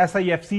SIFC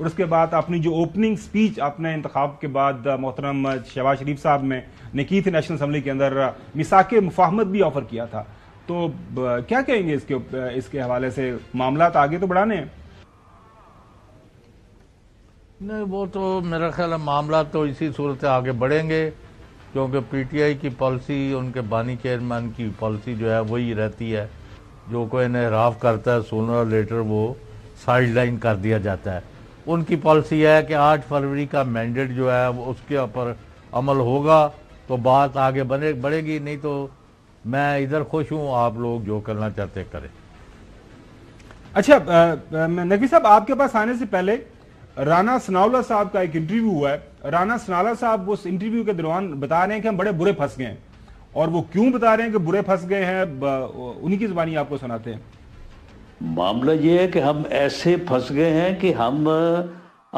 اور اس کے بعد اپنی جو اوپننگ سپیچ آپ نے انتخاب کے بعد محترم شہباز شریف صاحب نے کی تھی نیشنل اسمبلی کے اندر، میثاق مفاہمت بھی آفر کیا تھا، تو کیا کہیں گے اس کے حوالے سے؟ معاملات آگے تو بڑھانے ہیں؟ نہیں، وہ تو میرا خیال ہے معاملات تو اسی صورت سے آگے بڑھیں گے، کیونکہ پی ٹی آئی کی پالیسی، ان کے بانی چیئرمین کی پالیسی جو ہے وہی رہتی ہے، جو کوئی انحراف کرتا ہے سونر اور لیٹر وہ سائیڈ لائن کر دیا جاتا ہے۔ ان کی پالیسی ہے کہ 8 فروری کا مینڈیٹ جو ہے اس کے اوپر عمل ہوگا تو بات آگے بڑھے گی، نہیں تو میں ادھر خوش ہوں، آپ لوگ جو کرنا چاہتے کریں۔ اچھا نقوی صاحب، آپ کے پاس آنے سے پہلے رانا ثناءاللہ صاحب کا ایک انٹرویو ہوا ہے۔ رانا ثناءاللہ صاحب اس انٹرویو کے دوران بتا رہے ہیں کہ ہم بڑے برے پھنس گئے ہیں، اور وہ کیوں بتا رہے ہیں کہ برے پھنس گئے ہیں، انہی کی زبانی آپ کو سناتے ہیں۔ معاملہ یہ ہے کہ ہم ایسے پھنس گئے ہیں کہ ہم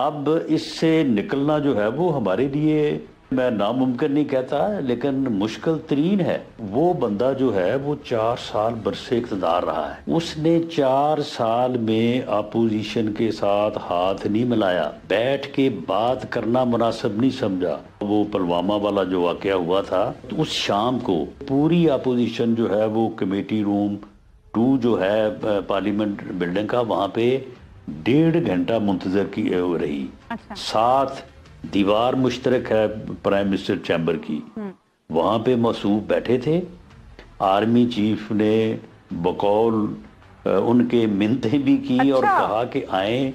اب اس سے نکلنا جو ہے وہ ہمارے لیے، میں ناممکن نہیں کہتا لیکن مشکل ترین ہے۔ وہ بندہ جو ہے وہ 4 سال برسے اقتدار رہا ہے، اس نے 4 سال میں اپوزیشن کے ساتھ ہاتھ نہیں ملایا، بیٹھ کے بات کرنا مناسب نہیں سمجھا۔ وہ پلوامہ والا جو واقعہ ہوا تھا، تو اس شام کو پوری اپوزیشن جو ہے وہ کمیٹی روم 2 جو ہے پارلیمنٹ بلڈنگ کا، وہاں پہ 1.5 گھنٹہ منتظر کی رہی۔ ساتھ دیوار مشترک ہے پرائم منسٹر چیمبر کی، وہاں پہ مصوف بیٹھے تھے۔ آرمی چیف نے بقول ان کے منتیں بھی کی اور کہا کہ آئیں،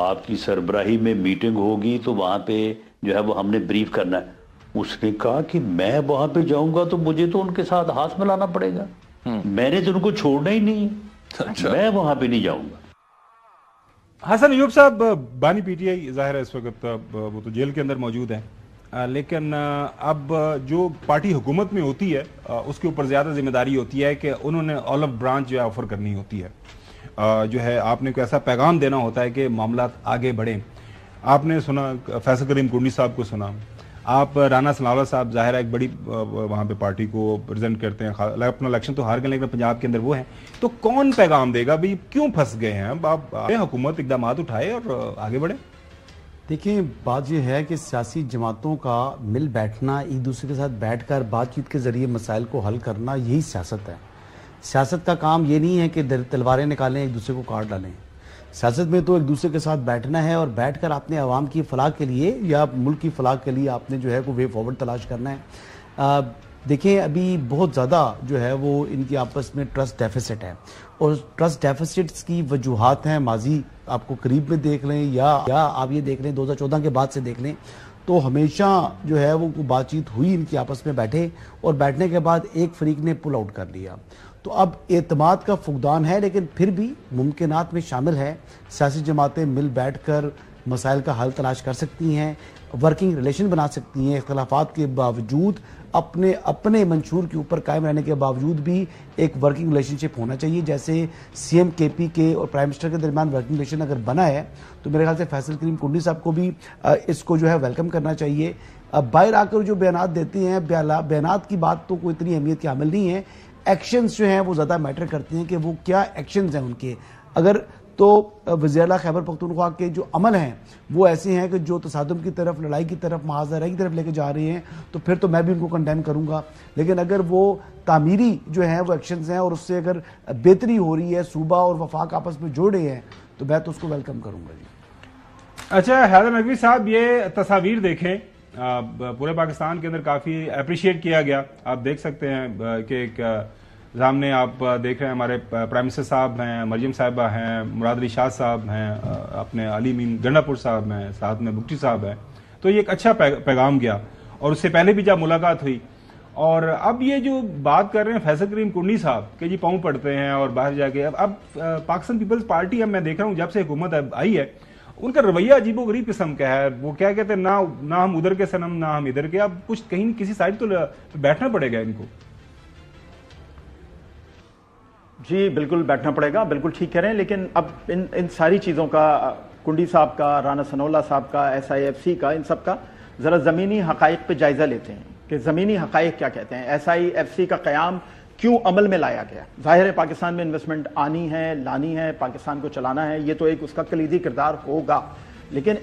آپ کی سربراہی میں میٹنگ ہوگی تو وہاں پہ جو ہے وہ ہم نے بریف کرنا ہے۔ اس نے کہا کہ میں وہاں پہ جاؤں گا تو مجھے تو ان کے ساتھ ہاتھ ملانا پڑے گا، میں نے تو ان کو چھوڑنا ہی نہیں، میں وہاں پہ نہیں جاؤں گا۔ حسن ایوب صاحب، بانی پی ٹی آئی ظاہر ہے اس وقت وہ تو جیل کے اندر موجود ہیں، لیکن اب جو پارٹی حکومت میں ہوتی ہے اس کے اوپر زیادہ ذمہ داری ہوتی ہے کہ انہوں نے آلف برانچ جو ہے آفر کرنی ہوتی ہے، جو ہے آپ نے کوئی ایسا پیغام دینا ہوتا ہے کہ معاملات آگے بڑھیں۔ آپ نے سنا فیصل کریم کنڈی صاحب کو سنا، آپ رانا ثناءاللہ صاحب ظاہر ہے ایک بڑی وہاں پہ پارٹی کو پریزنٹ کرتے ہیں، اپنا الیکشن تو ہار گئے لیکن پنجاب کے اندر وہ ہیں، تو کون پیغام دے گا بھی کیوں پھنس گئے ہیں؟ آپ حکومت اقدامات اٹھائے اور آگے بڑھے۔ دیکھیں، بات یہ ہے کہ سیاسی جماعتوں کا مل بیٹھنا، ایک دوسرے کے ساتھ بیٹھ کر بات چیت کے ذریعے مسائل کو حل کرنا، یہی سیاست ہے۔ سیاست کا کام یہ نہیں ہے کہ تلواریں نکالیں ایک دوسرے کو کاٹ ڈالیں۔ سیاست میں تو ایک دوسرے کے ساتھ بیٹھنا ہے اور بیٹھ کر آپ نے عوام کی فلاح کے لیے یا ملک کی فلاح کے لیے آپ نے جو ہے کوئی وے فارورڈ تلاش کرنا ہے۔ دیکھیں، ابھی بہت زیادہ جو ہے وہ ان کی آپس میں ٹرسٹ ڈیفیسٹ ہے، اور ٹرسٹ ڈیفیسٹس کی وجوہات ہیں، ماضی آپ کو قریب میں دیکھ لیں یا آپ یہ دیکھ لیں 2014 کے بعد سے دیکھ لیں، تو ہمیشہ جو ہے وہ بات چیت ہوئی ان کی آپس میں بیٹھے، اور بیٹھنے کے بعد ایک فریق نے پل آؤٹ کر لیا۔ تو اب اعتماد کا فقدان ہے، لیکن پھر بھی ممکنات میں شامل ہے، سیاسی جماعتیں مل بیٹھ کر مسائل کا حل تلاش کر سکتی ہیں، ورکنگ ریلیشن بنا سکتی ہیں، اختلافات کے باوجود اپنے منشور کے اوپر قائم رہنے کے باوجود بھی ایک ورکنگ ریلیشن شپ ہونا چاہیے۔ جیسے سی ایم کے پی کے اور پرائم منسٹر کے درمیان ورکنگ ریلیشن اگر بنا ہے تو میرے خیال سے فیصل کریم کنڈی صاحب کو بھی اس کو جو ہے ویلکم کرنا چاہیے۔ باہر آ کر جو بیانات دیتے ہیں، بیانات کی بات تو کوئی اتنی اہمیت کی حامل نہیں ہے، ایکشنز جو ہیں وہ زیادہ میٹر کرتے ہیں کہ وہ کیا ایکشنز ہیں ان کے۔ اگر تو وزیر اعلیٰ خیبر پختونخوا کے جو عمل ہیں وہ ایسے ہیں کہ جو تصادم کی طرف، لڑائی کی طرف، محاذرے کی طرف لے کے جا رہے ہیں، تو پھر تو میں بھی ان کو کنڈیم کروں گا۔ لیکن اگر وہ تعمیری جو ہیں وہ ایکشنز ہیں اور اس سے اگر بہتری ہو رہی ہے، صوبہ اور وفاق آپس میں جوڑ رہے ہیں، تو میں تو اس کو ویلکم کروں گا۔ جی اچھا حیدر نقوی صاحب، یہ تصاویر دیکھیں، پورے پاکستان کے اندر کافی اپریشیٹ کیا گیا۔ آپ دیکھ سکتے ہیں کہ ایک سامنے آپ دیکھ رہے ہیں ہمارے پرائم منسٹر صاحب ہیں، مریم صاحبہ ہیں، مراد علی شاہ صاحب ہیں، اپنے علی مین گنڈا پور صاحب ہیں، ساتھ میں بگٹی صاحب ہیں، تو یہ ایک اچھا پیغام گیا۔ اور اس سے پہلے بھی جب ملاقات ہوئی، اور اب یہ جو بات کر رہے ہیں فیصل کریم کنڈی صاحب کہ جی پاؤں پڑتے ہیں اور باہر جا کے، اب پاکستان پیپلز پارٹی اب میں دیکھ رہا ہوں جب سے حکومت آئی ہے ان کا رویہ عجیب و غریب قسم کا ہے۔ وہ کیا کہتے ہیں، نہ ہم ادھر کے صنم نہ ہم ادھر کے، اب کچھ کہیں کسی سائڈ تو بیٹھنا پڑے گا ان کو۔ جی بالکل بیٹھنا پڑے گا، بالکل ٹھیک کہہ رہے ہیں، لیکن اب ان ساری چیزوں کا، کنڈی صاحب کا، رانا ثناءاللہ صاحب کا، ایس آئی ایف سی کا، ان سب کا ذرا زمینی حقائق پہ جائزہ لیتے ہیں کہ زمینی حقائق کیا کہتے ہیں۔ ایس آئی ایف سی کا قیام کیوں عمل میں لایا گیا؟ ظاہر ہے پاکستان میں انویسٹمنٹ آنی ہے، لانی ہے، پاکستان کو چلانا ہے، یہ تو ایک اس کا کلیدی کردار ہوگا، لیکن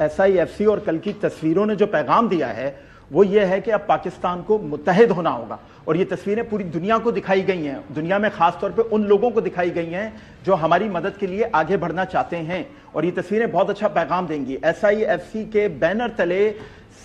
SIFC اور کل کی تصویروں نے جو پیغام دیا ہے وہ یہ ہے کہ اب پاکستان کو متحد ہونا ہوگا، اور یہ تصویریں پوری دنیا کو دکھائی گئی ہیں، دنیا میں خاص طور پہ ان لوگوں کو دکھائی گئی ہیں جو ہماری مدد کے لیے آگے بڑھنا چاہتے ہیں، اور یہ تصویریں بہت اچھا پیغام دیں گی۔ SIFC کے بینر تلے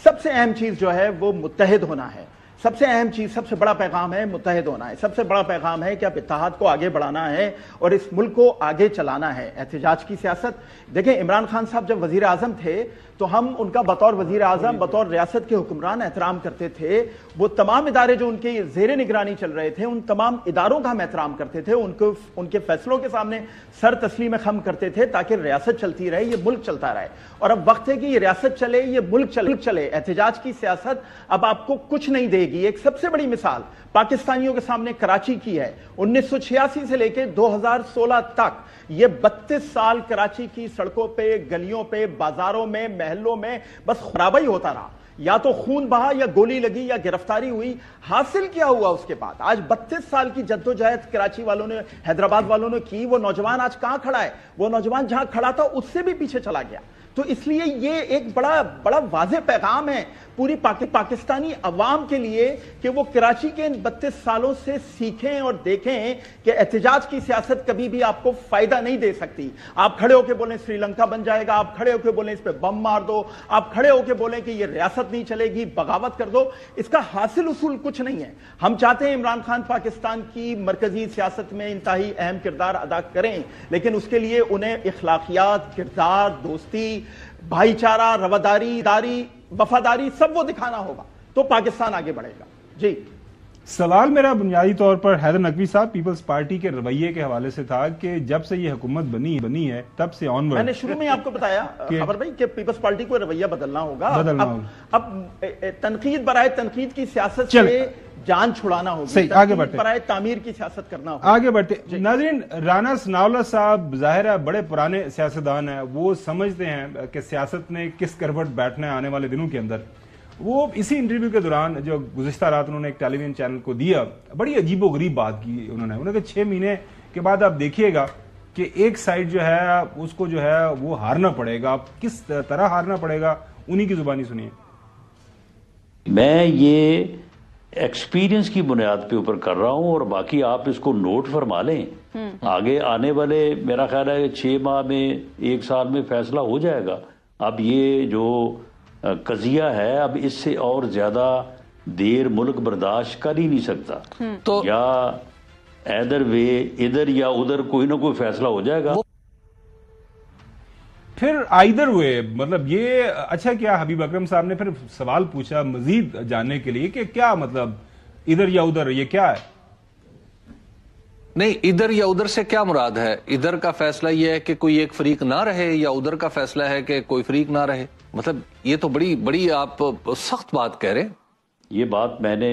سب سے اہم چیز جو ہے وہ متحد ہونا ہے، سب سے اہم چیز، سب سے بڑا پیغام ہے متحد ہونا ہے، سب سے بڑا پیغام ہے کہ اب اتحاد کو آگے بڑھانا ہے اور اس ملک کو آگے چلانا ہے۔ احتجاج کی سیاست دیکھیں، عمران خان صاحب جب وزیر اعظم تھے تو ہم ان کا بطور وزیر اعظم، بطور ریاست کے حکمران احترام کرتے تھے، وہ تمام ادارے جو ان کے زیر نگرانی چل رہے تھے ان تمام اداروں کا ہم احترام کرتے تھے، ان کے فیصلوں کے سامنے سر تسلیم خم کرتے تھے تاکہ ریاست چلتی رہے، یہ ملک چلتا رہے، اور اب وقت ہے کہ یہ ریاست چلے، یہ ملک چلے۔ احتجاج کی سیاست اب آپ کو کچھ نہیں دے گی۔ ایک سب سے بڑی مثال پاکستانیوں کے سامنے کراچی کی ہے، 1986 سے لے کے 2016 تک یہ 32 سال کراچی کی سڑکوں پہ، گلیوں پہ، بازاروں میں، محلوں میں بس خرابہ ہی ہوتا رہا، یا تو خون بہا یا گولی لگی یا گرفتاری ہوئی۔ حاصل کیا ہوا اس کے بعد؟ آج 32 سال کی جدوجہد کراچی والوں نے، حیدرآباد والوں نے کی، وہ نوجوان آج کہاں کھڑا ہے؟ وہ نوجوان جہاں کھڑا تھا اس سے بھی پیچھے چلا گیا۔ تو اس لیے یہ ایک بڑا واضح پیغام ہے پوری پاکستانی عوام کے لیے کہ وہ کراچی کے ان 32 سالوں سے سیکھیں اور دیکھیں کہ احتجاج کی سیاست کبھی بھی آپ کو فائدہ نہیں دے سکتی۔ آپ کھڑے ہو کے بولیں سری لنکا بن جائے گا، آپ کھڑے ہو کے بولیں اس پہ بم مار دو، آپ کھڑے ہو کے بولیں کہ یہ ریاست نہیں چلے گی، بغاوت کر دو، اس کا حاصل اصول کچھ نہیں ہے۔ ہم چاہتے ہیں عمران خان پاکستان کی مرکزی سیاست میں انتہائی اہم کردار ادا کریں، لیکن اس کے لیے انہیں اخلاقیات، کردار، دوستی، بھائی چارہ، رواداری، داری، وفاداری سب وہ دکھانا ہوگا تو پاکستان آگے بڑھے گا۔ جی سوال میرا بنیادی طور پر حیدر نقوی صاحب پیپلز پارٹی کے رویے کے حوالے سے تھا کہ جب سے یہ حکومت بنی ہے تب سے آن ورڈ میں نے شروع میں آپ کو بتایا خبر بھائی کہ پیپلز پارٹی کو رویہ بدلنا ہوگا، اب تنقید برائے تنقید کی سیاست سے جان چھڑانا ہوگی، آگے بڑھتے برائے تعمیر کی سیاست کرنا ہوگا۔ آگے بڑھتے ناظرین، رانا ثناءاللہ صاحب ظاہر ہے بڑے پرانے سیاستدان ہیں، وہ سمجھتے ہیں کہ سیاست نے کس کروٹ بیٹھنا ہے آنے والے دنوں کے اندر۔ وہ اسی انٹرویو کے دوران جو گزشتہ رات انہوں نے ایک ٹیلی ویژن چینل کو دیا، بڑی عجیب و غریب بات کی انہوں نے کہا 6 مہینے کے بعد آپ دیکھیے گا کہ ایک سائیڈ جو ہے اس کو جو ہے وہ ہارنا پڑے گا۔ آپ کس طرح ہارنا پڑے گا انہی کی زبانی سنیے۔ میں یہ ایکسپیرینس کی بنیاد پہ اوپر کر رہا ہوں اور باقی آپ اس کو نوٹ فرما لیں، آگے آنے والے میرا خیال ہے 6 ماہ میں 1 سال میں فیصلہ ہو جائے گا۔ اب یہ جو قضیہ ہے اب اس سے اور زیادہ دیر ملک برداشت کر ہی نہیں سکتا، تو یا ایدر وے ادھر یا ادھر کوئی نہ کوئی فیصلہ ہو جائے گا۔ پھر آئیدر ہوئے مطلب یہ اچھا کیا حبیب اکرم صاحب نے پھر سوال پوچھا مزید جاننے کے لیے کہ کیا مطلب ادھر یا ادھر یہ کیا ہے؟ نہیں، ادھر یا ادھر سے کیا مراد ہے؟ ادھر کا فیصلہ یہ ہے کہ کوئی ایک فریق نہ رہے یا ادھر کا فیصلہ ہے کہ کوئی فریق نہ رہے؟ مطلب یہ تو بڑی آپ سخت بات کہہ رہے ہیں۔ یہ بات میں نے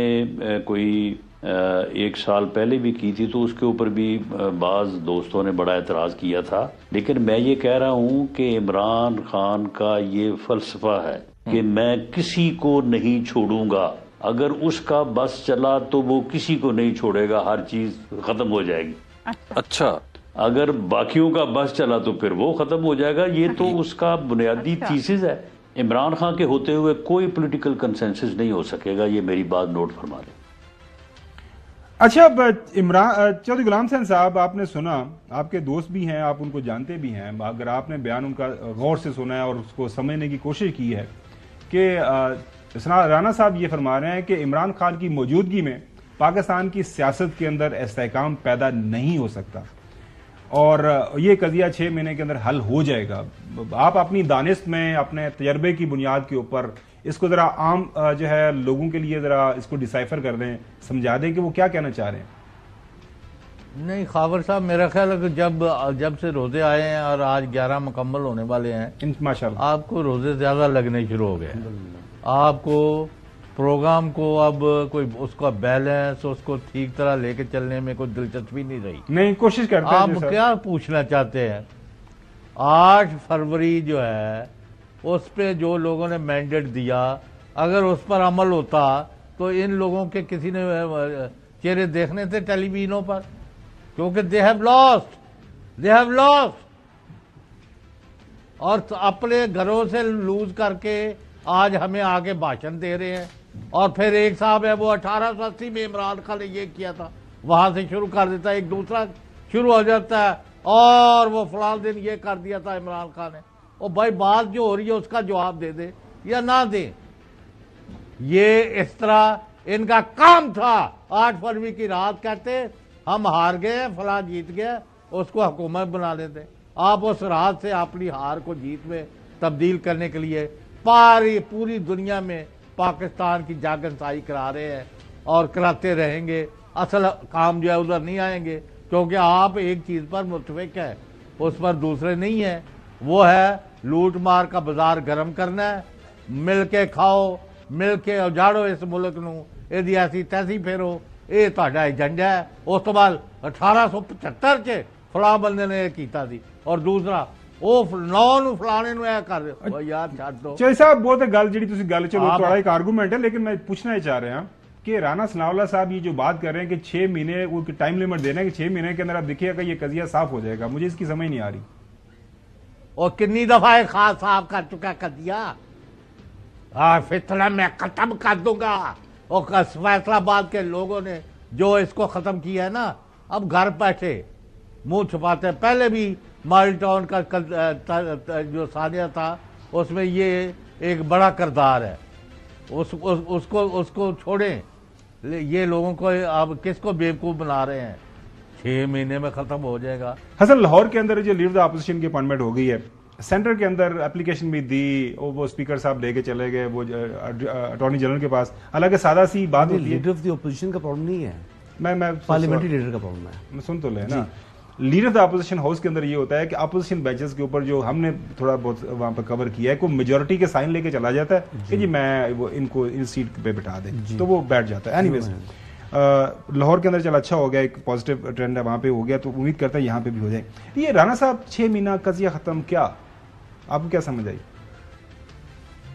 کوئی 1 سال پہلے بھی کی تھی تو اس کے اوپر بھی بعض دوستوں نے بڑا اعتراض کیا تھا، لیکن میں یہ کہہ رہا ہوں کہ عمران خان کا یہ فلسفہ ہے کہ میں کسی کو نہیں چھوڑوں گا، اگر اس کا بس چلا تو وہ کسی کو نہیں چھوڑے گا، ہر چیز ختم ہو جائے گی۔ اچھا، اگر باقیوں کا بس چلا تو پھر وہ ختم ہو جائے گا۔ یہ تو اس کا بنیادی تھیسس ہے۔ عمران خان کے ہوتے ہوئے کوئی پولیٹیکل کنسنسس نہیں ہو سکے گا، یہ میری بات نوٹ فرما لیں۔ اچھا چودھری غلام حسین صاحب، آپ نے سنا، آپ کے دوست بھی ہیں، آپ ان کو جانتے بھی ہیں، اگر آپ نے بیان ان کا غور سے سنا ہے اور اس کو سمجھنے کی کوشش کی ہے کہ رانا صاحب یہ فرما رہے ہیں کہ عمران خان کی موجودگی میں پاکستان کی سیاست کے اندر استحکام پیدا نہیں ہو سکتا اور یہ قضیہ 6 مہینے کے اندر حل ہو جائے گا۔ آپ اپنی دانست میں، اپنے تجربے کی بنیاد کے اوپر اس کو ذرا عام جو ہے لوگوں کے لیے ذرا اس کو ڈیسائفر کر دیں، سمجھا دیں کہ وہ کیا کہنا چاہ رہے ہیں۔ نہیں خاور صاحب، میرا خیال ہے کہ جب سے روزے آئے ہیں اور آج 11 مکمل ہونے والے ہیں، ماشاءاللہ آپ کو روزے زیادہ لگنے شروع ہو گئے، آپ کو پروگرام کو اب کوئی اس کا بیلنس، اس کو ٹھیک طرح لے کے چلنے میں کوئی دلچسپی نہیں رہی۔ نہیں، کوشش کرتے ہیں۔ آپ کیا پوچھنا چاہتے ہیں؟ 8 فروری جو ہے اس پہ جو لوگوں نے مینڈیٹ دیا، اگر اس پر عمل ہوتا تو ان لوگوں کے کسی نے چہرے دیکھنے تھے ٹیلی ویژنوں پر؟ کیونکہ they have lost. اور اپنے گھروں سے لوز کر کے آج ہمیں آگے بھاشن دے رہے ہیں. اور پھر ایک صاحب ہے وہ 1880 میں عمران خان نے یہ کیا تھا, وہاں سے شروع کر دیتا ہے, ایک دوسرا شروع ہو جاتا ہے, اور وہ فلاں دن یہ کر دیا تھا عمران خان نے. اور بھائی بات جو ہو رہی ہے اس کا جواب دے دے یا نہ دے. یہ اس طرح ان کا کام تھا. 8 فروری کی رات کہتے ہم ہار گئے, فلاں جیت گیا, اس کو حکومت بنا لیتے. آپ اس رات سے اپنی ہار کو جیت میں تبدیل کرنے کے لیے پوری دنیا میں پاکستان کی جاگنسائی کرا رہے ہیں اور کراتے رہیں گے. اصل کام جو ہے ادھر نہیں آئیں گے, کیونکہ آپ ایک چیز پر متفق ہے, اس پر دوسرے نہیں ہیں. وہ ہے لوٹ مار کا بازار گرم کرنا ہے. مل کے کھاؤ, مل کے اجاڑو اس ملک نو, یہ ایسی تیسی پھیرو, یہ تہاڈا ایجنڈا ہے. اس تو بعد 1875 چ فلاں بندے نے یہ کیتا سی, اور دوسرا وہ فلانے نو یہ کر رہے. یار چھڈ دو. چلو صاحب بہت گل جی تھی گل, چلو تھوڑا ایک آرگومنٹ ہے, لیکن میں پوچھنا ہی چاہ رہے ہیں کہ رانا ثناء اللہ صاحب یہ جو بات کر رہے ہیں کہ 6 مہینے وہ ٹائم لیمٹ دے رہے ہیں کہ 6 مہینے کے اندر آپ دیکھیے گا یہ قضیہ صاف ہو جائے گا, مجھے اس کی سمجھ نہیں آ رہی. اور کنی دفعہ خاص صاف کر چکا قضیہ, فتنہ میں ختم کر دوں گا. اور فیصلہ آباد کے لوگوں نے جو اس کو ختم کیا ہے نا, اب گھر بیٹھے منہ چھپاتے ہیں. پہلے بھی مال ٹاؤن کا جو سانیہ تھا اس میں یہ ایک بڑا کردار ہے, اس کو چھوڑیں. یہ لوگوں کو اب کس کو بیوقوف بنا رہے ہیں. 6 مہینے میں ختم ہو جائے گا. حسن لاہور کے اندر جو لیڈر اپوزیشن کی اپائنٹمنٹ ہو گئی ہے, سینٹر کے اندر اپلیکیشن بھی دی, وہ اسپیکر صاحب لے کے چلے گئے وہ اٹارنی جنرل کے پاس. حالانکہ سادہ سی بات ہوتی ہے, لیڈر آف دی اپوزیشن کا پرابلم نہیں ہے, میں پارلیمنٹری لیڈر کا پرابلم ہے. سن تو لیں نا, لیڈر آف اپوزیشن ہاؤس کے اندر یہ ہوتا ہے کہ اپوزیشن بینچز کے اوپر جو ہم نے تھوڑا بہت وہاں پہ کور کیا ہے, کوئی میجورٹی کے سائن لے کے چلا جاتا ہے کہ جی میں وہ ان کو ان سیٹ پہ بٹھا دیں, تو وہ بیٹھ جاتا ہے. اینی ویز لاہور کے اندر چلا اچھا ہو گیا, ایک پازیٹیو ٹرینڈ ہے وہاں پہ ہو گیا, تو امید کرتا ہے یہاں پہ بھی ہو جائے. یہ رانا صاحب 6 مہینہ قضیہ ختم, کیا آپ کو کیا سمجھ آئی؟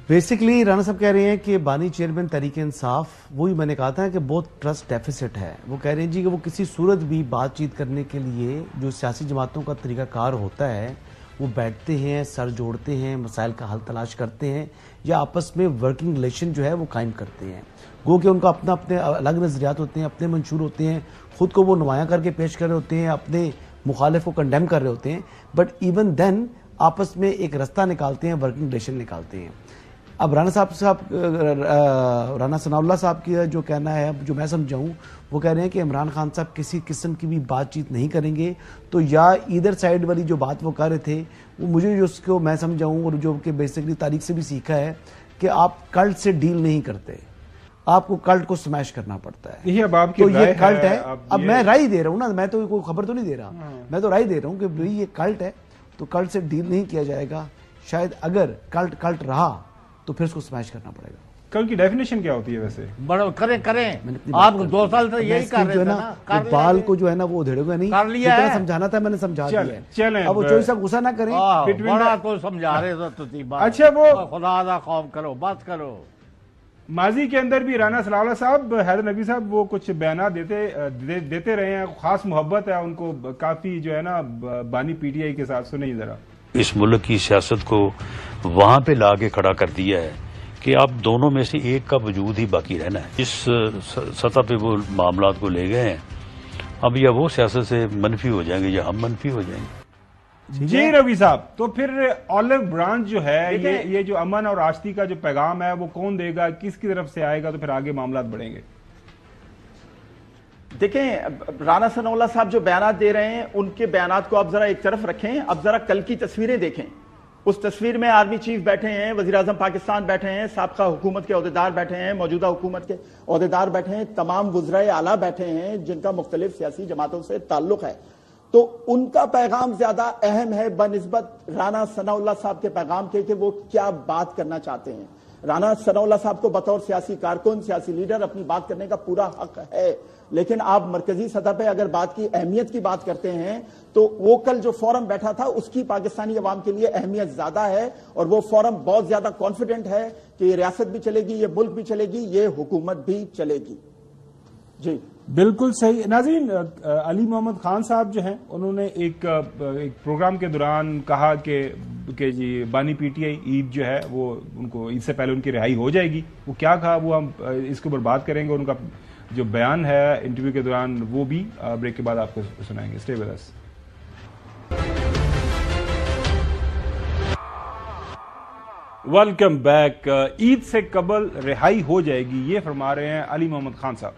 بیسکلی رانا صاحب کہہ رہے ہیں کہ بانی چیئرمین تحریک انصاف, وہی میں نے کہا تھا کہ بہت ٹرسٹ ڈیفیسٹ ہے. وہ کہہ رہے ہیں جی کہ وہ کسی صورت بھی بات چیت کرنے کے لیے جو سیاسی جماعتوں کا طریقہ کار ہوتا ہے وہ بیٹھتے ہیں, سر جوڑتے ہیں, مسائل کا حل تلاش کرتے ہیں, یا آپس میں ورکنگ ریلیشن جو ہے وہ قائم کرتے ہیں. گو کہ ان کا اپنے الگ نظریات ہوتے ہیں, اپنے منشور ہوتے ہیں, خود کو وہ نمایاں کر کے پیش کر رہے ہوتے ہیں, اپنے مخالف کو کنڈیم کر رہے ہوتے ہیں, بٹ ایون دین آپس میں ایک رستہ نکالتے ہیں, ورکنگ ریلیشن نکالتے ہیں. اب رانا ثناء اللہ صاحب کی جو کہنا ہے, جو میں سمجھاؤں, وہ کہہ رہے ہیں کہ عمران خان صاحب کسی قسم کی بھی بات چیت نہیں کریں گے. تو یا ادھر سائیڈ والی جو بات وہ کر رہے تھے, وہ مجھے جو اس کو میں سمجھاؤں اور جو کہ بیسکلی تاریخ سے بھی سیکھا ہے کہ آپ کلٹ سے ڈیل نہیں کرتے, آپ کو کلٹ کو سمیش کرنا پڑتا ہے. یہ اب آپ کی تو یہ کلٹ ہے. اب میں رائے دے رہا ہوں نا, میں تو کوئی خبر تو نہیں دے رہا, میں تو رائے دے رہا ہوں کہ بھئی یہ کلٹ ہے, تو کلٹ سے ڈیل نہیں کیا جائے گا. شاید اگر کلٹ رہا تو پھر اس کو سمیش کرنا پڑے گا. کل کی ڈیفینیشن کیا ہوتی ہے ویسے؟ بڑا کریں آپ 2 سال سے یہی کر رہے ہیں نا, اقبال کو جو ہے نا وہ ادھیڑے گا نہیں, کر لیا ہے, سمجھانا تھا میں نے سمجھا دیا ہے. چلیں اب وہ چوئی صاحب غصہ نہ کریں, بڑا تو سمجھا رہے تھے. اچھا وہ خدا دا خوف کرو, بات کرو. ماضی کے اندر بھی رانا ثناء اللہ صاحب, حیدر نبی صاحب وہ کچھ بیانات دیتے رہے ہیں, خاص محبت ہے ان کو کافی جو ہے نا بانی پی ٹی آئی کے ساتھ. سنیں ذرا. اس ملک کی سیاست کو وہاں پہ لا کے کھڑا کر دیا ہے کہ اب دونوں میں سے ایک کا وجود ہی باقی رہنا ہے. اس سطح پہ وہ معاملات کو لے گئے ہیں, اب یا وہ سیاست سے منفی ہو جائیں گے یا ہم منفی ہو جائیں گے. جی روی صاحب, تو پھر آلو برانچ جو ہے, یہ جو امن اور آشتی کا جو پیغام ہے وہ کون دے گا, کس کی طرف سے آئے گا, تو پھر آگے معاملات بڑھیں گے؟ دیکھیں رانا ثناء اللہ صاحب جو بیانات دے رہے ہیں ان کے بیانات کو آپ ذرا ایک طرف رکھیں, اب ذرا کل کی تصویریں دیکھیں. اس تصویر میں آرمی چیف بیٹھے ہیں, وزیر اعظم پاکستان بیٹھے ہیں, سابقہ حکومت کے عہدیدار بیٹھے ہیں, موجودہ حکومت کے عہدیدار بیٹھے ہیں, تمام وزرائے اعلیٰ بیٹھے ہیں جن کا مختلف سیاسی جماعتوں سے تعلق ہے. تو ان کا پیغام زیادہ اہم ہے بنسبت رانا ثناء اللہ صاحب کے پیغام کے کہ وہ کیا بات کرنا چاہتے ہیں. رانا ثناء اللہ صاحب کو بطور سیاسی کارکن, سیاسی لیڈر اپنی بات کرنے کا پورا حق ہے, لیکن آپ مرکزی سطح پہ اگر بات کی اہمیت کی بات کرتے ہیں تو وہ کل جو فورم بیٹھا تھا اس کی پاکستانی عوام کے لیے اہمیت زیادہ ہے, اور وہ فورم بہت زیادہ کانفیڈنٹ ہے کہ یہ ریاست بھی چلے گی, یہ ملک بھی چلے گی, یہ حکومت بھی چلے گی. جی بالکل صحیح. ناظرین, علی محمد خان صاحب جو ہیں انہوں نے ایک پروگرام کے دوران کہا کہ کہ جی بانی پی ٹی آئی عید جو ہے وہ ان کو عید سے پہلے ان کی رہائی ہو جائے گی. وہ کیا کہا وہ ہم اس کے اوپر بات کریں گے, اور ان کا جو بیان ہے انٹرویو کے دوران وہ بھی بریک کے بعد آپ کو سنائیں گے. Stay with us. Welcome back. Eid سے قبل رہائی ہو جائے گی, یہ فرما رہے ہیں علی محمد خان صاحب.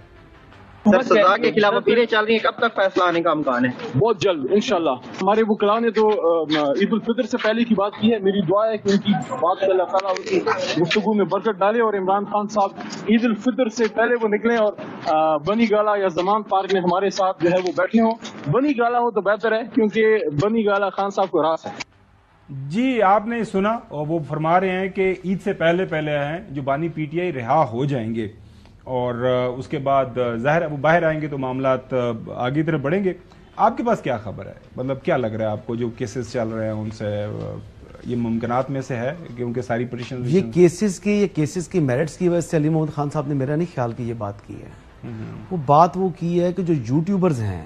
سزا کے خلاف اپیلیں چل رہی ہیں, کب تک فیصلہ آنے کا امکان ہے؟ بہت جلد انشاءاللہ. ہمارے وکلاء نے تو عید الفطر سے پہلے کی بات کی ہے. میری دعا ہے کہ ان کی بات سے اللہ تعالیٰ ان کی گفتگو میں برکت ڈالے, اور عمران خان صاحب عید الفطر سے پہلے وہ نکلیں اور بنی گالا یا زمان پارک میں ہمارے ساتھ جو ہے وہ بیٹھے ہوں. بنی گالا ہو تو بہتر ہے, کیونکہ بنی گالا خان صاحب کو راس ہے. جی آپ نے سنا, اور وہ فرما رہے ہیں کہ عید سے پہلے ہیں جو بانی پی ٹی آئی رہا ہو جائیں گے, اور اس کے بعد ظاہر ہے وہ باہر آئیں گے تو معاملات آگے طرف بڑھیں گے. آپ کے پاس کیا خبر ہے, مطلب کیا لگ رہا ہے آپ کو جو کیسز چل رہے ہیں ان سے, یہ ممکنات میں سے ہے کہ ان کے ساری پٹیشن یہ کیسز کی میرٹس کی وجہ سے علی محمد خان صاحب نے میرا نہیں خیال کہ یہ بات کی ہے. وہ بات وہ کی ہے کہ جو یوٹیوبرز ہیں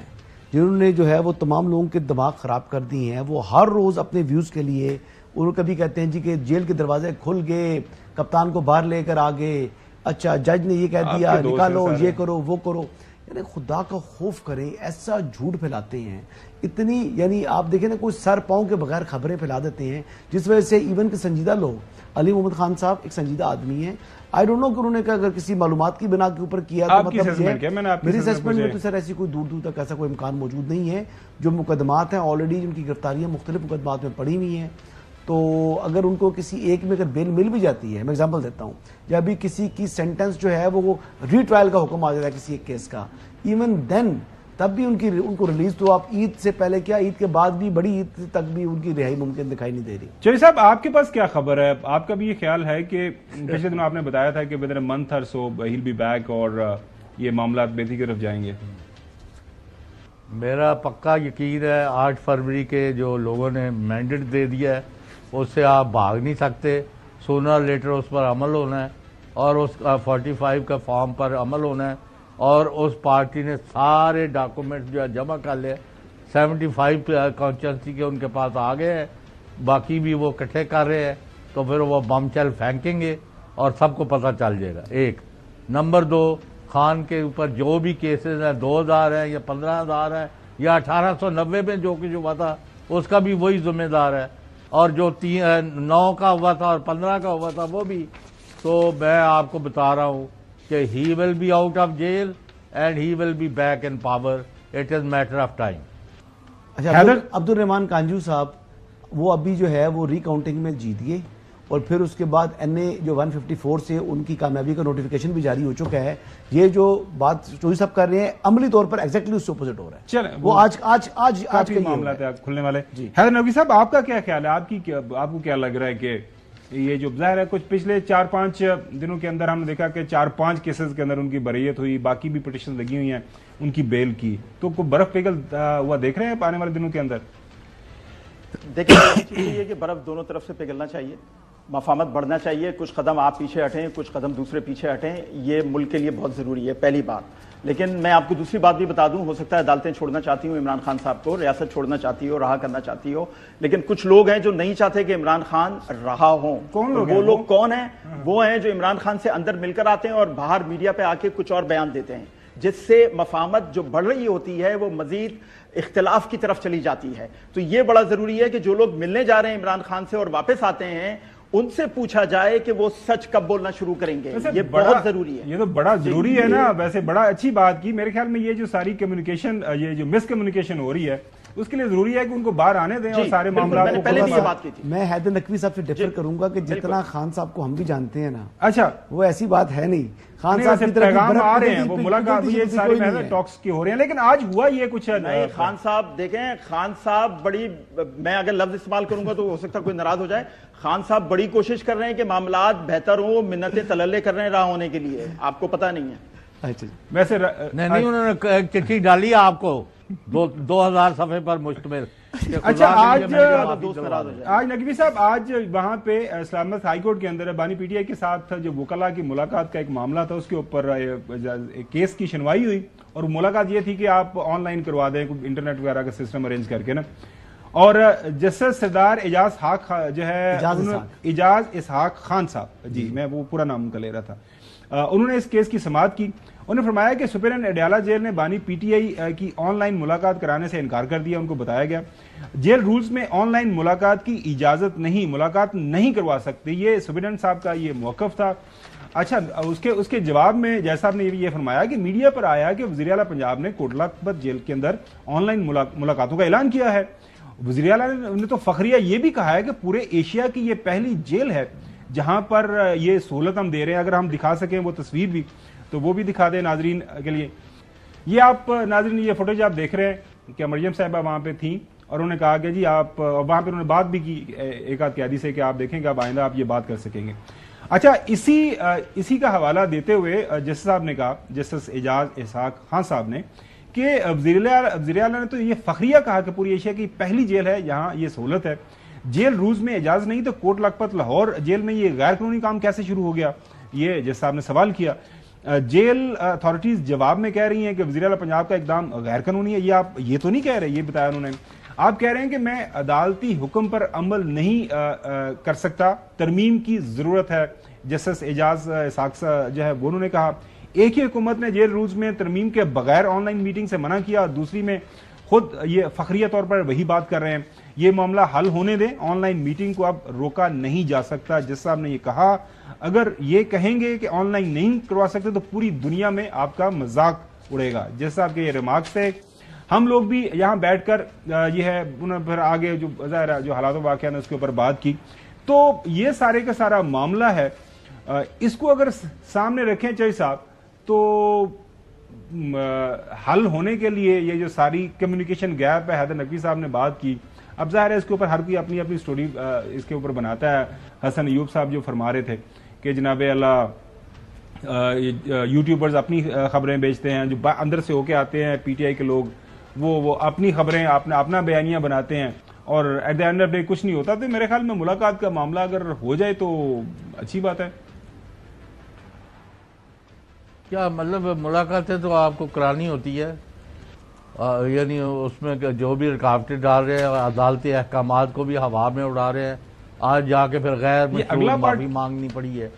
جنہوں نے جو ہے وہ تمام لوگوں کے دماغ خراب کر دی ہیں, وہ ہر روز اپنے ویوز کے لیے انہوں کبھی کہتے ہیں جی کہ جیل کے دروازے کھل گئے, کپتان کو باہر لے کر آگے, اچھا جج نے یہ کہہ دیا نکالو, یہ کرو وہ کرو. یعنی خدا کا خوف کریں, ایسا جھوٹ پھیلاتے ہیں اتنی, یعنی آپ دیکھیں نا کوئی سر پاؤں کے بغیر خبریں پھیلا دیتے ہیں, جس وجہ سے ایون کہ سنجیدہ لوگ, علی محمد خان صاحب ایک سنجیدہ آدمی ہیں, آئی ڈونٹ نو کہ انہوں نے اگر کسی معلومات کی بنا کے اوپر کیا تو مطلب میری اسسمنٹ میں تو سر ایسی کوئی دور تک ایسا کوئی امکان موجود نہیں ہے. جو مقدمات ہیں آلریڈی جن کی گرفتاریاں مختلف مقدمات میں پڑی ہوئی ہیں, تو اگر ان کو کسی ایک میں اگر بیل مل بھی جاتی ہے, میں ایگزامپل دیتا ہوں, یا بھی کسی کی سینٹنس جو ہے وہ ری ٹرائل کا حکم آ جاتا ہے کسی ایک کیس کا, ایون دین تب بھی ان کو ریلیز, تو آپ عید سے پہلے کیا عید کے بعد بھی بڑی عید تک بھی ان کی رہائی ممکن دکھائی نہیں دے رہی. چوہدری صاحب آپ کے پاس کیا خبر ہے, آپ کا بھی یہ خیال ہے کہ پچھلے دنوں آپ نے بتایا تھا کہ ودن اے منتھ اور سو ہی ول بی بیک, اور یہ معاملات بہتری کی طرف جائیں گے؟ میرا پکا یقین ہے 8 فروری کے جو لوگوں نے مینڈیٹ دے دیا ہے اس سے آپ بھاگ نہیں سکتے. سونر لیٹر اس پر عمل ہونا ہے, اور اس 45 کا فارم پر عمل ہونا ہے, اور اس پارٹی نے سارے ڈاکومنٹ جو ہے جمع کر لے. 75 کانسٹیچوئنسی کے ان کے پاس آ گئے ہیں, باقی بھی وہ اکٹھے کر رہے ہیں, تو پھر وہ بم چل پھینکیں گے اور سب کو پتہ چل جائے گا. ایک نمبر 2, خان کے اوپر جو بھی کیسز ہیں 2000 ہیں یا 15000 ہیں یا 1890 میں جو کچھ ہوا تھا اس کا بھی وہی ذمہ دار ہے, اور جو 9 کا ہوا تھا اور 15 کا ہوا تھا وہ بھی. تو میں آپ کو بتا رہا ہوں کہ he will be out of jail and he will be back in power, it is matter of time. اچھا عبد الرحمان کانجو صاحب وہ ابھی جو ہے وہ ری کاؤنٹنگ میں جیت گئے, اور پھر اس کے بعد این اے جو 154 سے ان کی کامیابی کا نوٹیفیکیشن بھی جاری ہو چکا ہے. یہ جو بات چوہدری صاحب کر رہے ہیں عملی طور پر ایگزیکٹلی اس سے اپوزٹ ہو رہا ہے. چلیں وہ آج کے معاملات کھلنے والے. حیدر نقوی صاحب آپ کا کیا خیال ہے, آپ کو کیا لگ رہا ہے کہ یہ جو ظاہر ہے کچھ پچھلے 4-5 دنوں کے اندر ہم نے دیکھا کہ 4-5 کیسز کے اندر ان کی بریت ہوئی, باقی بھی پٹیشن لگی ہوئی ہیں ان کی بیل کی, تو کوئی برف پگھل ہوا دیکھ رہے ہیں آنے والے دنوں کے اندر؟ دیکھیں یہ کہ برف دونوں طرف سے پگھلنا چاہیے, مفاہمت بڑھنا چاہیے, کچھ قدم آپ پیچھے ہٹیں, کچھ قدم دوسرے پیچھے ہٹیں, یہ ملک کے لیے بہت ضروری ہے, پہلی بات. لیکن میں آپ کو دوسری بات بھی بتا دوں, ہو سکتا ہے عدالتیں چھوڑنا چاہتی ہوں عمران خان صاحب کو, ریاست چھوڑنا چاہتی ہو, رہا کرنا چاہتی ہو, لیکن کچھ لوگ ہیں جو نہیں چاہتے کہ عمران خان رہا ہوں. وہ لوگ کون ہیں؟ وہ ہیں جو عمران خان سے اندر مل کر آتے ہیں اور باہر میڈیا پہ آ کے کچھ اور بیان دیتے ہیں, جس سے مفاہمت جو بڑھ رہی ہوتی ہے وہ مزید اختلاف کی طرف چلی جاتی ہے. تو یہ بڑا ضروری ہے کہ جو لوگ ملنے جا رہے ہیں عمران خان سے اور واپس آتے ہیں ان سے پوچھا جائے کہ وہ سچ کب بولنا شروع کریں گے. یہ بہت ضروری ہے. یہ تو بڑا ضروری ہے نا, ویسے بڑا اچھی بات کی. میرے خیال میں یہ جو ساری کمیونیکیشن, یہ جو مس کمیونیکیشن ہو رہی ہے اس کے لیے ضروری ہے کہ ان کو باہر آنے دیں اور سارے معاملات کو. پہلے بھی یہ بات کی تھی. میں حیدر نقوی صاحب سے ڈیفر کروں گا کہ جتنا خان صاحب کو ہم بھی جانتے ہیں نا, اچھا وہ ایسی بات ہے نہیں. خان صاحب کی پیغام آ رہے ہیں, وہ ملاقات یہ ساری محض ٹاکس کی ہو رہی ہیں, لیکن آج ہوا یہ کچھ نہیں. خان صاحب دیکھیں, خان صاحب بڑی, میں اگر لفظ استعمال کروں گا تو ہو سکتا ہے کوئی ناراض ہو جائے, خان صاحب بڑی کوشش کر رہے ہیں کہ معاملات بہتر ہوں, منتیں تللے کر رہے ہیں راہ ہونے کے لیے. آپ کو پتہ نہیں ہے ویسے نہیں, انہوں نے ایک چٹھی ڈالی آپ کو 2000 صفحے پر مشتمل. اچھا آج نقوی صاحب, آج وہاں پہ اسلام آباد ہائی کورٹ کے اندر بانی پی ٹی آئی کے ساتھ جو وکلاء کی ملاقات کا ایک معاملہ تھا, اس کے اوپر کیس کی سنوائی ہوئی, اور ملاقات یہ تھی کہ آپ آن لائن کروا دیں, انٹرنیٹ وغیرہ کا سسٹم ارینج کر کے نا. اور جسٹس سردار اعجاز حق جو ہے اعجاز اسحاق خان صاحب، جی میں وہ پورا نام ان کا لے رہا تھا، انہوں نے اس کیس کی سماعت کی. انہوں نے فرمایا کہ سپرنٹینڈنٹ اڈیالہ جیل نے بانی پی ٹی آئی کی آن لائن ملاقات کرانے سے انکار کر دیا. ان کو بتایا گیا جیل رولز میں آن لائن ملاقات کی اجازت نہیں، ملاقات نہیں کروا سکتے. یہ سپرنٹینڈنٹ صاحب کا یہ موقف تھا. اچھا اس کے جواب میں جیسا صاحب نے یہ فرمایا کہ میڈیا پر آیا کہ وزیر اعلیٰ پنجاب نے کوٹلہ کھپت جیل کے اندر آن لائن ملاقاتوں کا اعلان کیا ہے. وزیر اعلیٰ نے تو فخریہ یہ بھی کہا ہے کہ پورے ایشیا کی یہ پہلی جیل ہے جہاں پر یہ سہولت ہم دے رہے ہیں. اگر ہم دکھا سکیں وہ تصویر بھی تو وہ بھی دکھا دیں ناظرین کے لیے. یہ آپ ناظرین یہ فوٹیج آپ دیکھ رہے ہیں کہ مریم صاحبہ وہاں پہ تھیں اور انہوں نے کہا کہ جی آپ وہاں پہ انہوں نے بات بھی کی ایک آدھ قیادی سے کہ آپ دیکھیں کہ آپ آئندہ آپ یہ بات کر سکیں گے. اچھا اسی کا حوالہ دیتے ہوئے جسٹس صاحب نے کہا، جسٹس اعجاز اسحاق خان صاحب نے، کہ وزیر اعلیٰ نے تو یہ فخریہ کہا کہ پوری ایشیا کی پہلی جیل ہے یہاں یہ سہولت ہے. جیل روز میں اجازت نہیں تو کوٹ لکھپت لاہور جیل میں یہ غیر قانونی کام کیسے شروع ہو گیا؟ یہ جس صاحب نے سوال کیا. جیل اتھارٹیز جواب میں کہہ رہی ہیں کہ وزیر اعلیٰ پنجاب کا اقدام غیر قانونی ہے. یہ آپ یہ تو نہیں کہہ رہے، یہ بتایا انہوں نے. آپ کہہ رہے ہیں کہ میں عدالتی حکم پر عمل نہیں کر سکتا، ترمیم کی ضرورت ہے. جسٹس اعجاز اسحاق جو ہے وہ انہوں نے کہا ایک ہی حکومت نے جیل رولز میں ترمیم کے بغیر آن لائن میٹنگ سے منع کیا، دوسری میں خود یہ فخریہ طور پر وہی بات کر رہے ہیں. یہ معاملہ حل ہونے دیں، آن لائن میٹنگ کو اب روکا نہیں جا سکتا. جس صاحب نے یہ کہا اگر یہ کہیں گے کہ آن لائن نہیں کروا سکتے تو پوری دنیا میں آپ کا مذاق اڑے گا. جس صاحب کے یہ ریمارکس تھے. ہم لوگ بھی یہاں بیٹھ کر یہ ہے انہوں نے پھر آگے جو ظاہر جو حالات و واقعہ نے اس کے اوپر بات کی. تو یہ سارے کا سارا معاملہ ہے، اس کو اگر سامنے رکھیں چوہی صاحب تو حل ہونے کے لیے یہ جو ساری کمیونیکیشن گیپ ہے حیدر نقوی صاحب نے بات کی. اب ظاہر ہے اس کے اوپر ہر کوئی اپنی اپنی سٹوری اس کے اوپر بناتا ہے. حسن ایوب صاحب جو فرما رہے تھے کہ جناب اللہ یوٹیوبرز اپنی خبریں بیچتے ہیں، جو اندر سے ہو کے آتے ہیں پی ٹی آئی کے لوگ وہ اپنی خبریں اپنا بیانیہ بناتے ہیں اور at the end of day کچھ نہیں ہوتا. تو میرے خیال میں ملاقات کا معاملہ اگر ہو جائے تو اچھی بات ہے. کیا مطلب ملاقاتیں تو آپ کو کرانی ہوتی ہے، یعنی اس میں جو بھی رکاوٹیں ڈال رہے ہیں عدالتی احکامات کو بھی ہوا میں اڑا رہے ہیں. آج جا کے پھر غیر مشروع معافی مانگنی پڑی ہے.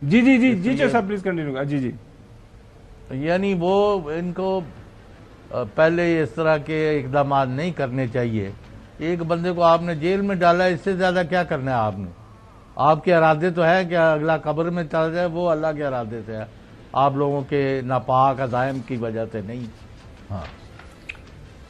جی صاحب پلیز کنٹینیو. جی یعنی وہ ان کو پہلے اس طرح کے اقدامات نہیں کرنے چاہیے. ایک بندے کو آپ نے جیل میں ڈالا، اس سے زیادہ کیا کرنا ہے آپ نے؟ آپ کے ارادے تو ہے کہ اگلا قبر میں چلا جائے، وہ اللہ کے ارادے سے ہے، آپ لوگوں کے ناپاک عزائم کی وجہ سے نہیں. ہاں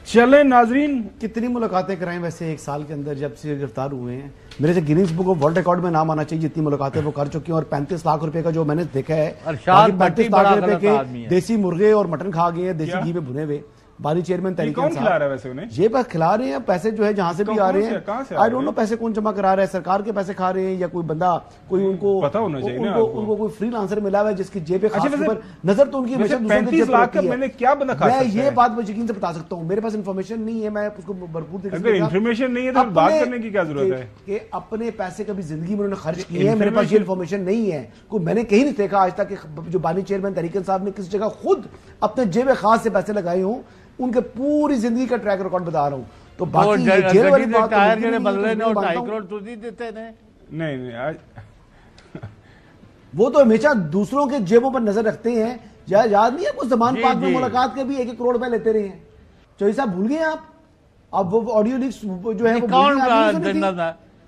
چلیں ناظرین، کتنی ملاقاتیں کرائیں ویسے ایک سال کے اندر جب سے گرفتار ہوئے ہیں؟ میرے سے Guinness book of world record میں نام آنا چاہیے جتنی ملاقاتیں وہ کر چکی ہیں. اور 35 لاکھ روپے کا جو میں نے دیکھا ہے، 35 لاکھ روپے کے دیسی مرغے اور مٹن کھا گئے ہیں، دیسی گھی میں بھنے ہوئے. بانی چیئرمین تحریک انصاف یہ بس کھلا رہے ہیں پیسے جو ہے جہاں سے بھی آ رہے ہیں. آئی ڈونٹ نو پیسے کون جمع کرا رہا ہے، سرکار کے پیسے کھا رہے ہیں یا کوئی بندہ کوئی ان کو کوئی فری لانسر ملا ہوا ہے جس کی جیب خاص پر نظر تو ان کی ہمیشہ دوسروں کی جیب ہوتی ہے. میں یہ بات میں یقین سے بتا سکتا ہوں، میرے پاس انفارمیشن نہیں ہے، میں اس کو بھرپور انفارمیشن نہیں ہے تو بات کرنے کی کیا ضرورت ہے کہ اپنے پیسے کبھی زندگی میں انہوں نے خرچ کیے ہیں. میرے پاس یہ انفارمیشن نہیں ہے، کوئی میں نے کہیں نہیں دیکھا آج تک کہ جو بانی چیئرمین تحریک انصاف نے کسی جگہ خود اپنے جیب خاص سے پیسے لگائے ہوں. ان کے پوری زندگی کا ٹریک ریکارڈ بتا رہا ہوں. تو باقی جیل والی بات نہیں، وہ تو ہمیشہ دوسروں کے جیبوں پر نظر رکھتے ہیں. یاد نہیں ہے کچھ زمان پاک میں ملاقات کے بھی 1-1 کروڑ روپے لیتے رہے ہیں. چوہی صاحب بھول گئے آپ؟ اب وہ آڈیو لیکس جو ہے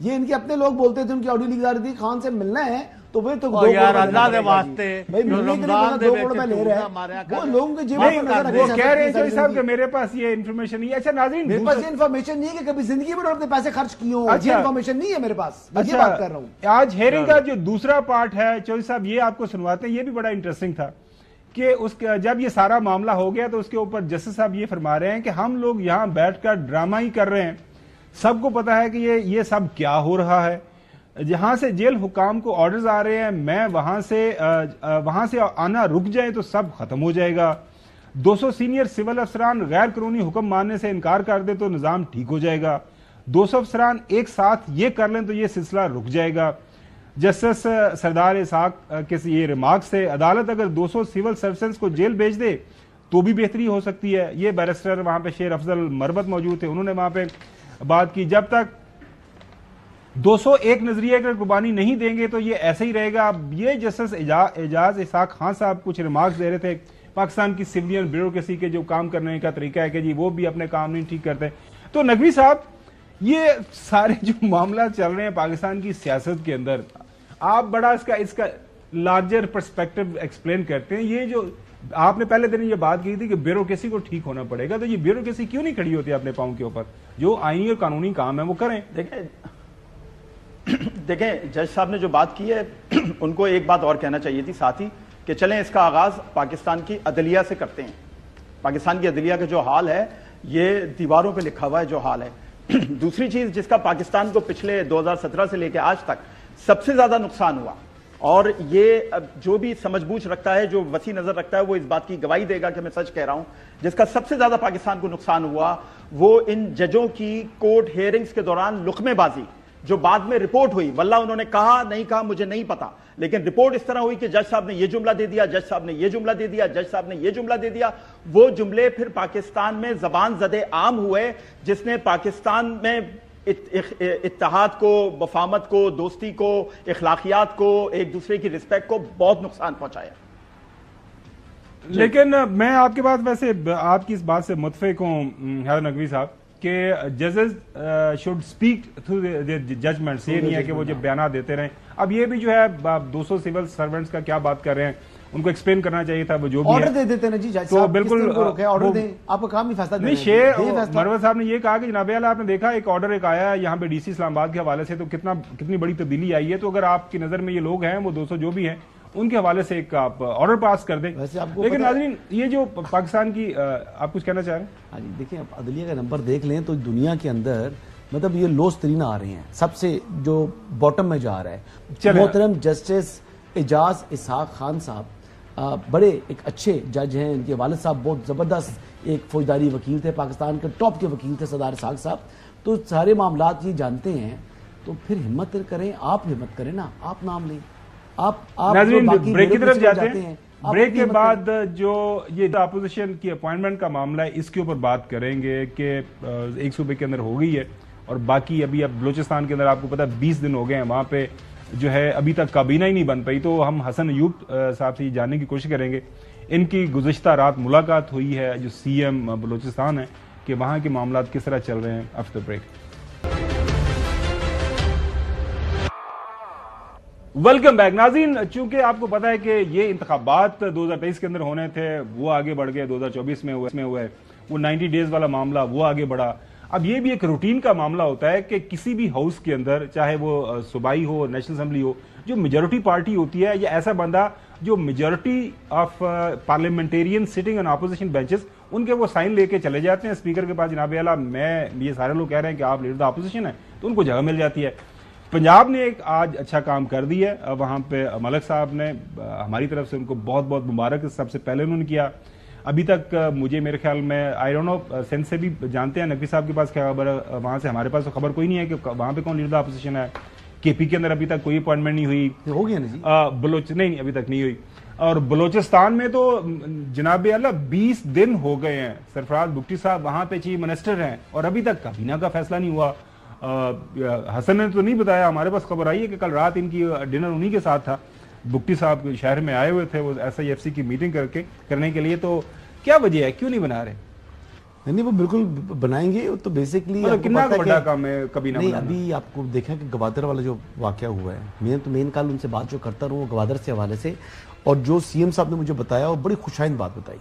یہ ان کے اپنے لوگ بولتے تھے، ان کی آڈیو لیکس آ رہی تھی خان سے ملنا ہے تو وہ تو یار اللہ دے واسطے جو رمضان دے وچ لے رہا ہے وہ لوگوں کے جیبوں پر وہ کہہ رہے ہیں چوہی صاحب کہ میرے پاس یہ انفارمیشن نہیں ہے. اچھا ناظرین، میرے پاس انفارمیشن نہیں ہے کہ کبھی زندگی میں اپنے پیسے خرچ کیے ہوں. یہ انفارمیشن نہیں ہے میرے پاس، میں یہ بات کر رہا ہوں. آج ہیئرنگ کا جو دوسرا پارٹ ہے چوہی صاحب یہ آپ کو سنواتے ہیں. یہ بھی بڑا انٹرسٹنگ تھا کہ جب یہ سارا معاملہ ہو گیا تو اس کے اوپر جسٹس صاحب یہ فرما رہے ہیں کہ ہم لوگ یہاں بیٹھ کر ڈرامہ ہی کر رہے ہیں. سب کو پتا ہے کہ یہ سب کیا ہو رہا ہے. جہاں سے جیل حکام کو آرڈرز آ رہے ہیں میں وہاں سے آنا رک جائے تو سب ختم ہو جائے گا. 200 سینئر سول افسران غیر قانونی حکم ماننے سے انکار کر دے تو نظام ٹھیک ہو جائے گا. 200 افسران ایک ساتھ یہ کر لیں تو یہ سلسلہ رک جائے گا. جسٹس سردار اسحاق کے یہ ریمارکس سے عدالت اگر 200 سول سروسنس کو جیل بھیج دے تو بھی بہتری ہو سکتی ہے. یہ بیرسٹر وہاں پہ شیر افضل مربت موجود تھے, انہوں نے وہاں پہ بات کی جب تک 201 نظریے کی قربانی نہیں دیں گے تو یہ ایسے ہی رہے گا. اب یہ جسٹس اعجاز اسحاق خان صاحب کچھ ریمارکس دے رہے تھے پاکستان کی سویلین بیوروکریسی کے جو کام کرنے کا طریقہ ہے کہ جی وہ بھی اپنے کام نہیں ٹھیک کرتے. تو نقوی صاحب یہ سارے جو معاملات چل رہے ہیں پاکستان کی سیاست کے اندر, آپ بڑا اس کا لارجر پرسپیکٹو ایکسپلین کرتے ہیں. یہ جو آپ نے پہلے دن یہ بات کی تھی کہ بیوروکریسی کو ٹھیک ہونا پڑے گا, تو یہ بیوروکریسی کیوں نہیں کھڑی ہوتی اپنے پاؤں کے اوپر؟ جو آئینی اور قانونی کام ہے وہ کریں. دیکھیں جج صاحب نے جو بات کی ہے ان کو ایک بات اور کہنا چاہیے تھی ساتھ ہی کہ چلیں اس کا آغاز پاکستان کی عدلیہ سے کرتے ہیں. پاکستان کی عدلیہ کا جو حال ہے یہ دیواروں پہ لکھا ہوا ہے جو حال ہے. دوسری چیز جس کا پاکستان کو پچھلے 2017 سے لے کے آج تک سب سے زیادہ نقصان ہوا, اور یہ جو بھی سمجھ بوجھ رکھتا ہے, جو وسیع نظر رکھتا ہے, وہ اس بات کی گواہی دے گا کہ میں سچ کہہ رہا ہوں, جس کا سب سے زیادہ پاکستان کو نقصان ہوا وہ ان ججوں کی کورٹ ہیئرنگز کے دوران لقمے بازی جو بعد میں رپورٹ ہوئی. واللہ انہوں نے کہا نہیں کہا مجھے نہیں پتا, لیکن رپورٹ اس طرح ہوئی کہ جج صاحب نے یہ جملہ دے دیا, جج صاحب نے یہ جملہ دے دیا, جج صاحب نے یہ جملہ دے دیا. وہ جملے پھر پاکستان میں زبان زدے عام ہوئے جس نے پاکستان میں اتحاد کو, وفامت کو, دوستی کو, اخلاقیات کو, ایک دوسرے کی رسپیکٹ کو بہت نقصان پہنچایا. لیکن میں آپ کے بات ویسے آپ کی اس بات سے متفق ہوں حیدر نقوی صاحب کہ ججز should speak through their judgments. یہ نہیں ہے کہ وہ جو بیانات دیتے رہیں. اب یہ بھی جو ہے 200 سول سرونٹس کا کیا بات کر رہے ہیں, ان کو ایکسپلین کرنا چاہیے تھا وہ جو بھی آرڈر دے دیتے ہیں جی جج تو صاحب, بالکل آرڈر دیں, آپ کا کام ہی فیصلہ نہیں. شیر مروت صاحب نے یہ کہا کہ جناب اعلیٰ آپ نے دیکھا ایک آرڈر ایک آیا ہے یہاں پہ ڈی سی اسلام آباد کے حوالے سے, تو کتنی بڑی تبدیلی آئی ہے. تو اگر آپ کی نظر میں یہ لوگ ہیں وہ 200 جو بھی ہیں ان کے حوالے سے ایک آپ آرڈر پاس کر دیں. لیکن ناظرین یہ جو پاکستان کی آپ کچھ کہنا چاہ رہے ہیں؟ ہاں جی دیکھیں, آپ عدلیہ کا نمبر دیکھ لیں تو دنیا کے اندر مطلب یہ لوز ترین آ رہے ہیں, سب سے جو باٹم میں جا رہا ہے. محترم جسٹس اعجاز اسحاق خان صاحب بڑے ایک اچھے جج ہیں, ان کے والد صاحب بہت زبردست ایک فوجداری وکیل تھے, پاکستان کے ٹاپ کے وکیل تھے سردار اسحاق صاحب, تو سارے معاملات یہ جانتے ہیں. تو پھر ہمت کریں, آپ ہمت کریں نا, آپ نام لیں. ناظرین بریک کی طرف جاتے ہیں. بریک کے بعد جو یہ اپوزیشن کی اپوائنٹمنٹ کا معاملہ ہے اس کے اوپر بات کریں گے کہ ایک صوبے کے اندر ہو گئی ہے اور باقی اب بلوچستان کے اندر آپ کو پتا 20 دن ہو گئے ہیں, وہاں پہ جو ہے ابھی تک کابینہ ہی نہیں بن پائی. تو ہم حسن ایوب صاحب سے جاننے کی کوشش کریں گے ان کی گزشتہ رات ملاقات ہوئی ہے جو سی ایم بلوچستان ہے کہ وہاں کے معاملات کس طرح چل رہے ہیں. After break welcome back. ناظرین چونکہ آپ کو پتا ہے کہ یہ انتخابات 2023 کے اندر ہونے تھے وہ آگے بڑھ گئے, 2024 میں ہوئے, وہ 90 ڈیز والا معاملہ وہ آگے بڑھا. اب یہ بھی ایک روٹین کا معاملہ ہوتا ہے کہ کسی بھی ہاؤس کے اندر چاہے وہ صوبائی ہو, نیشنل اسمبلی ہو, جو میجورٹی پارٹی ہوتی ہے یا ایسا بندہ جو majority of parliamentarian sitting on opposition benches ان کے وہ سائن لے کے چلے جاتے ہیں اسپیکر کے پاس, جناب اعلیٰ میں یہ سارے لوگ کہہ رہے ہیں کہ آپ لیڈر دا اپوزیشن ہیں, تو ان کو جگہ مل جاتی ہے. پنجاب نے ایک آج اچھا کام کر دی ہے, وہاں پہ ملک صاحب نے ہماری طرف سے ان کو بہت بہت مبارک سب سے پہلے انہوں نے کیا. ابھی تک مجھے میرے خیال میں آئی ڈونٹ نو سینس سے بھی جانتے ہیں نقوی صاحب کے پاس کیا خبر ہے, وہاں سے ہمارے پاس تو خبر کوئی نہیں ہے کہ وہاں پہ کون لیڈر اپوزیشن ہے. کے پی کے اندر ابھی تک کوئی اپوائنٹمنٹ نہیں ہوئی, ہو گیا نا جی بلوچ نہیں ابھی تک نہیں ہوئی. اور بلوچستان میں تو جناب اللہ 20 دن ہو گئے ہیں, سرفراز بگٹی صاحب وہاں پہ چیف منسٹر ہیں اور ابھی تک کابینہ کا فیصلہ نہیں ہوا. حسن نے تو نہیں بتایا, ہمارے پاس خبر آئی ہے کہ کل رات ان کی ڈنر انہی کے ساتھ تھا. بگٹی صاحب شہر میں آئے ہوئے تھے وہ ایس آئی ایف سی کی میٹنگ کرنے کے لیے. تو کیا وجہ ہے, کیوں نہیں بنا رہے؟ نہیں وہ بالکل بنائیں گے. تو بیسکلی کتنا بڑا کام ہے کابینہ نہیں. ابھی آپ کو دیکھا کہ گوادر والا جو واقعہ ہوا ہے, میں تو مین کال ان سے بات جو کرتا رہوں گوادر سے حوالے سے, اور جو سی ایم صاحب نے مجھے بتایا وہ بڑی خوشائند بات بتائی.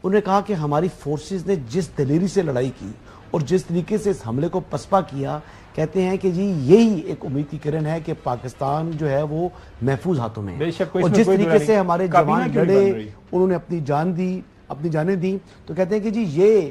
انہوں نے کہا کہ ہماری فورسز نے جس دلیری سے لڑائی کی اور جس طریقے سے اس حملے کو پسپا کیا, کہتے ہیں کہ جی یہی ایک امید کی کرن ہے کہ پاکستان جو ہے وہ محفوظ ہاتھوں میں ہے. اور جس طریقے سے ہمارے جوان لڑے, انہوں نے اپنی جان دی, اپنی جانیں دی, تو کہتے ہیں کہ جی یہ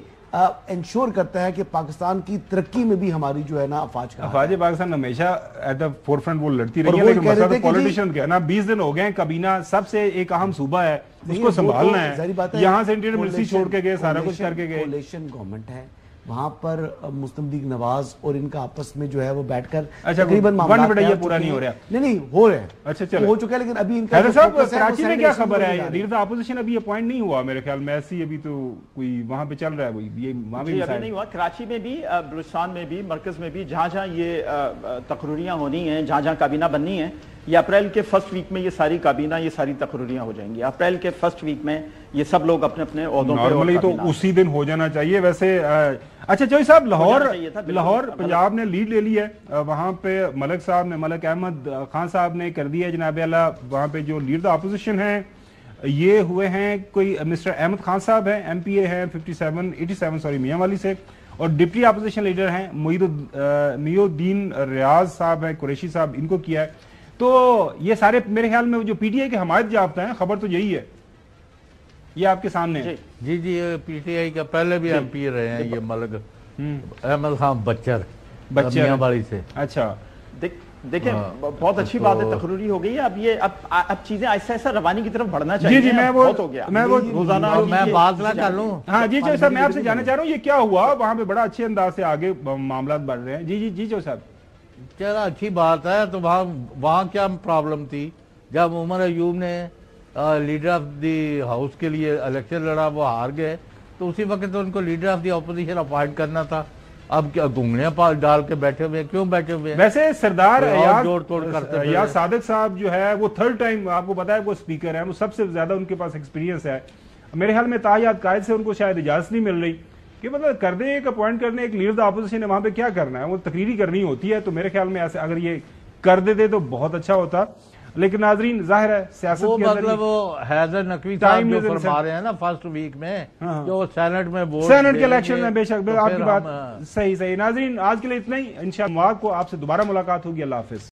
انشور کرتا ہے کہ پاکستان کی ترقی میں بھی ہماری جو ہے نا افواج پاکستان ہمیشہ ایٹ دا فور فرنٹ وہ لڑتی رہی ہے. لیکن مسئلہ تو پولیٹیشین کا ہے نا, 20 دن ہو گئے ہیں, کابینہ سب سے ایک اہم صوبہ ہے, اس کو سنبھالنا ہے. یہاں سے انٹیریئر منسٹری چھوڑ کے گئے, سارا کچھ کر کے گئے. کولیشن گورنمنٹ ہے, وہاں پر مسلم لیگ نواز اور ان کا آپس میں جو ہے وہ بیٹھ کر اچھا تقریباً پورا نہیں ہو رہا نہیں ہو رہا ہے اچھا چلو ہو چکا ہے لیکن ابھی ان کا صاحب کراچی میں کیا خبر ہے لیڈر اپوزیشن ابھی اپوائنٹ نہیں ہوا میرے خیال میں ایسی ابھی تو کوئی وہاں پہ چل رہا ہے وہی یہ وہاں بھی ابھی نہیں ہوا کراچی میں بھی بلوچستان میں بھی مرکز میں بھی جہاں جہاں یہ تقرریاں ہونی ہیں جہاں جہاں کابینہ بننی ہے یہ اپریل کے فرسٹ ویک میں یہ ساری کابینہ یہ ساری تقرریاں ہو جائیں گی اپریل کے فرسٹ ویک میں یہ سب لوگ اپنے اپنے عہدوں پہ نارملی تو اسی دن ہو جانا چاہیے ویسے اچھا چوئی صاحب لاہور پنجاب نے لیڈ لے لی ہے وہاں پہ ملک صاحب نے ملک احمد خان صاحب نے کر دیا ہے جناب اعلیٰ وہاں پہ جو لیڈر اپوزیشن ہیں یہ ہوئے ہیں کوئی مسٹر احمد خان صاحب ہیں ایم پی اے ہیں 87 میاں والی سے اور ڈپٹی اپوزیشن لیڈر ہیں محی الدین ریاض صاحب ہیں قریشی صاحب ان کو کیا ہے تو یہ سارے میرے خیال میں جو پی ٹی آئی کے حمایت یافتہ ہیں خبر تو یہی ہے یہ آپ کے سامنے ہے جی پی ٹی آئی کا پہلے بھی ایم پی رہے ہیں یہ ملک احمد خان بچر میاں والی سے اچھا دیکھیں بہت اچھی بات ہے تقرری ہو گئی ہے اب چیزیں ایسا ایسا روانی کی طرف بڑھنا چاہیے جی بہت ہو گیا میں بات نہ کر لوں ہاں جی چو صاحب میں آپ سے جاننا چاہ رہا ہوں یہ کیا ہوا وہاں پہ بڑا اچھے انداز سے آگے معاملات بڑھ رہے ہیں جی چو صاحب چلو اچھی بات ہے تو وہاں کیا پرابلم تھی جب عمر ایوب نے لیڈر آف دی ہاؤس کے لیے الیکشن لڑا وہ ہار گئے تو اسی وقت تو ان کو leader of the opposition appoint کرنا تھا اب کیا گھنگلیاں ڈال کے بیٹھے ہوئے کیوں بیٹھے ہوئے ویسے سردار جوڑ توڑ کرتے یا صادق صاحب جو ہے وہ تھرڈ ٹائم آپ کو پتا ہے وہ اسپیکر ہیں وہ سب سے زیادہ ان کے پاس ایکسپیرینس ہے میرے خیال میں تاحیات قائد سے ان کو شاید اجازت نہیں مل رہی کہ مطلب کر دیں ایک اپوائنٹ کرنے ایک لیڈر اپوزیشن ہے وہاں پہ کیا کرنا ہے وہ تقریری کرنی ہوتی ہے تو میرے خیال میں ایسے اگر یہ کر دیتے تو بہت اچھا ہوتا لیکن ناظرین ظاہر ہے سیاست کے اندر مطلب وہ حیدر نقوی صاحب جو فرما رہے ہیں نا فرسٹ ویک میں جو سینٹ میں سینٹ کے الیکشن میں بے شک آپ کی بات صحیح ناظرین آج کے لیے اتنا ہی انشاءاللہ کو آپ سے دوبارہ ملاقات ہوگی اللہ حافظ